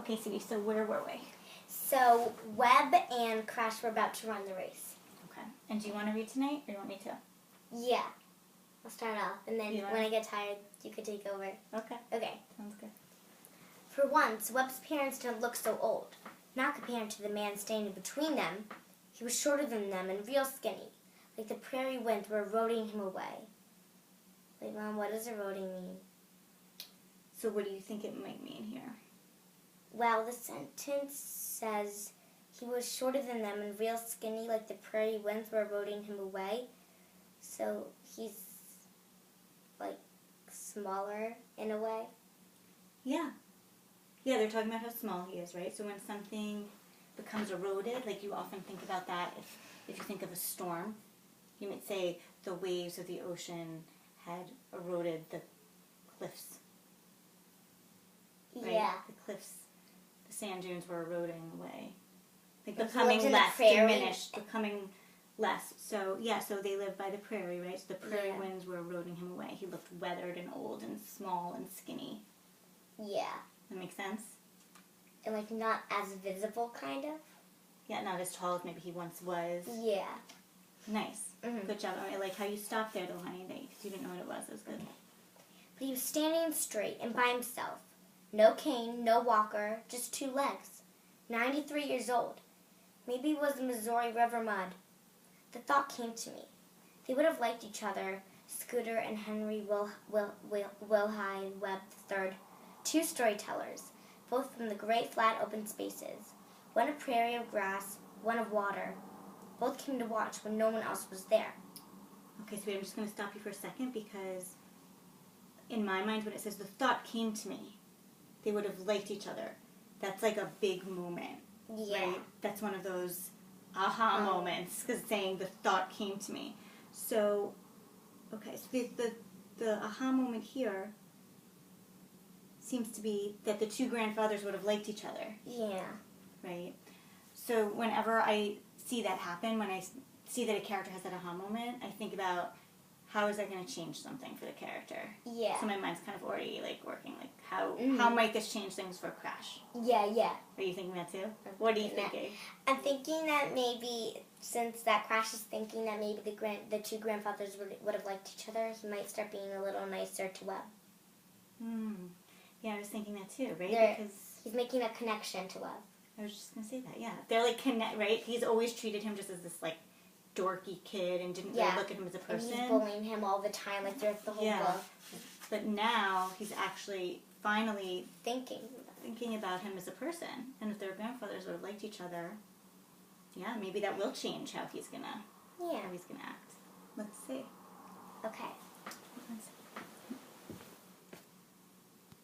Okay, Sadie, so where were we? So Webb and Crash were about to run the race. Okay. And do you want to read tonight, or do you want me to? Yeah. I'll start off, and then when I get tired, you could take over. Okay. Okay. Sounds good. For once, Webb's parents didn't look so old. Not compared to the man standing between them. He was shorter than them and real skinny, like the prairie winds were eroding him away. Wait, Mom, what does eroding mean? So what do you think it might mean here? Well, the sentence says he was shorter than them and real skinny, like the prairie winds were eroding him away. So he's, like, smaller in a way. Yeah. Yeah, they're talking about how small he is, right? So when something becomes eroded, like you often think about that if you think of a storm, you might say the waves of the ocean had eroded the cliffs. Right? Yeah. The cliffs, the sand dunes were eroding away. Like Like becoming less, diminished, becoming less. So, yeah, so they lived by the prairie, right? So the prairie winds were eroding him away. He looked weathered and old and small and skinny. Yeah. That makes sense? And, like, not as visible, kind of. Yeah, not as tall as maybe he once was. Yeah. Nice. Mm-hmm. Good job. I like how you stopped there, though, honey, because you didn't know what it was. It was good. But he was standing straight and by himself. No cane, no walker, just 2 legs. 93 years old. Maybe it was the Missouri River mud. The thought came to me. They would have liked each other, Scooter and Henry Wilhite Webb III, 2 storytellers, both from the great flat open spaces. One a prairie of grass, one of water. Both came to watch when no one else was there. Okay, so I'm just going to stop you for a second because in my mind when it says the thought came to me, they would have liked each other. That's like a big moment, right? That's one of those aha moments because saying the thought came to me. So, okay, so the aha moment here seems to be that the 2 grandfathers would have liked each other. Yeah. Right? So whenever I see that happen, when I see that a character has that aha moment, I think about how is that going to change something for the character? Yeah. So my mind's kind of already like working, like how might this change things for Crash? Yeah, yeah. Are you thinking that too? What are you thinking? I'm thinking that maybe, since that Crash is thinking that maybe the 2 grandfathers would have liked each other, he might start being a little nicer to Webb. Yeah, I was thinking that too, right? Because he's making a connection to Webb. I was just going to say that, yeah. They're like right? He's always treated him just as this like dorky kid and didn't really look at him as a person. And he's bullying him all the time, like throughout the whole book. But now he's actually finally thinking about him as a person. And if their grandfathers would have liked each other, yeah, maybe that will change how he's gonna act. Let's see. Okay.